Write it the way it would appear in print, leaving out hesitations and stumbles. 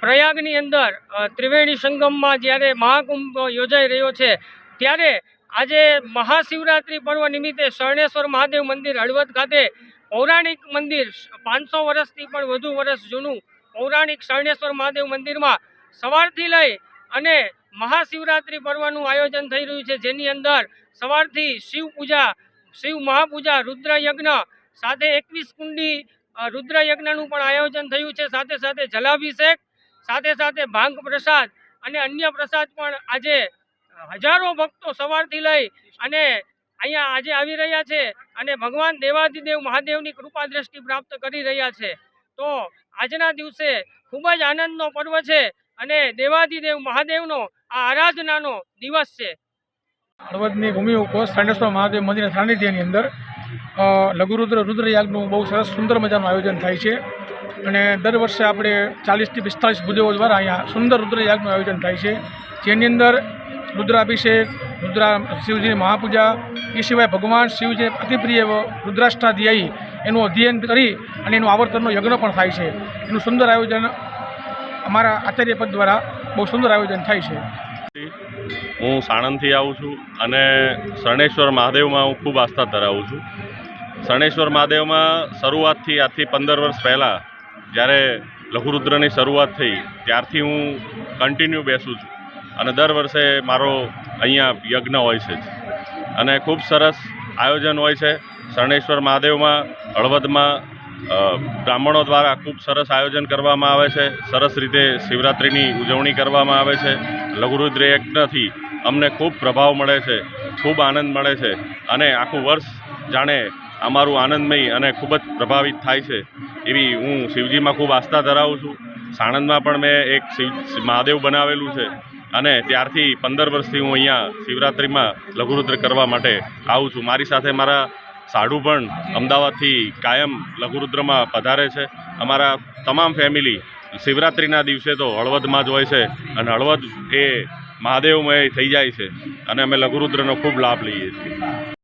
પ્રયાગની અંદર ત્રિવેણી સંગમમાં જ્યારે મહાકુંભ યોજાઈ રહ્યો છે ત્યારે આજે મહાશિવરાત્રિ પર્વ નિમિત્તે શરણેશ્વર મહાદેવ મંદિર હળવદ ખાતે પૌરાણિક મંદિર 500 વર્ષથી પણ વધુ વર્ષ જૂનું પૌરાણિક શરણેશ્વર મહાદેવ મંદિરમાં સવારથી લઈ અને મહાશિવરાત્રિ પર્વનું આયોજન થઈ રહ્યું છે, જેની અંદર સવારથી શિવ પૂજા, શિવ મહાપૂજા, રુદ્રયજ્ઞ સાથે 21 કુંડી રુદ્રયજ્ઞનું પણ આયોજન થયું છે। સાથે સાથે જલાભિષેક, સાથે સાથે ભાંગ પ્રસાદ અને અન્ય પ્રસાદ પણ આજે હજારો ભક્તો સવારથી લઈ અને અહીંયા આજે આવી રહ્યા છે અને ભગવાન દેવાધિદેવ મહાદેવની કૃપા દ્રષ્ટિ પ્રાપ્ત કરી રહ્યા છે। તો આજના દિવસે ખૂબ જ આનંદનો પર્વ છે અને દેવાધિદેવ મહાદેવનો આ આરાધનાનો દિવસ છે। હળવદની ભૂમિ ઉપર શરણેશ્વર મહાદેવ મંદિરના સાનિધ્યની અંદર રુદ્રયાગનું બહુ સરસ સુંદર મજાનું આયોજન થાય છે અને દર વર્ષે આપણે 40 થી 45 ભૂદેવો દ્વારા અહીંયા સુંદર રુદ્રયાગનું આયોજન થાય છે, જેની અંદર રુદ્રાભિષેક, શિવજીની મહાપૂજા, એ સિવાય ભગવાન શિવજી અતિપ્રિય રુદ્રાષ્ટાધ્યાયી એનું અધ્યયન કરી અને એનું આવર્તનનો યજ્ઞ પણ થાય છે। એનું સુંદર આયોજન અમારા આચાર્યપદ દ્વારા બહુ સુંદર આયોજન થાય છે। હું સાણંદથી આવું છું અને શરણેશ્વર મહાદેવમાં હું ખૂબ આસ્થા ધરાવું છું। શરણેશ્વર મહાદેવમાં શરૂઆતથી આજથી 15 વર્ષ પહેલાં જ્યારે લઘુરુદ્રની શરૂઆત થઈ ત્યારથી હું કન્ટિન્યુ બેસું છું અને દર વર્ષે મારો અહીંયા યજ્ઞ હોય છે અને ખૂબ સરસ આયોજન હોય છે। શરણેશ્વર મહાદેવમાં હળવદમાં બ્રાહ્મણો દ્વારા ખૂબ સરસ આયોજન કરવામાં આવે છે, સરસ રીતે શિવરાત્રિની ઉજવણી કરવામાં આવે છે। લઘુરુદ્ર યજ્ઞથી અમને ખૂબ પ્રભાવ મળે છે, ખૂબ આનંદ મળે છે અને આખું વર્ષ જાણે અમારું આનંદમય અને ખૂબ જ પ્રભાવિત થાય છે એવી હું શિવજીમાં ખૂબ આસ્થા ધરાવું છું। સાણંદમાં પણ મેં એક મહાદેવ બનાવેલું છે અને ત્યારથી 15 વર્ષથી હું અહીંયા શિવરાત્રિમાં લઘુરુદ્ર કરવા માટે આવું છું। મારી સાથે મારા સાડુ પણ અમદાવાદથી કાયમ લઘુરુદ્રમાં પધારે છે। અમારા તમામ ફેમિલી શિવરાત્રિના દિવસે તો હળવદમાં જ હોય છે અને હળવદ એ મહાદેવમય થઈ જાય છે અને અમે લઘુરુદ્રનો ખૂબ લાભ લઈએ છીએ।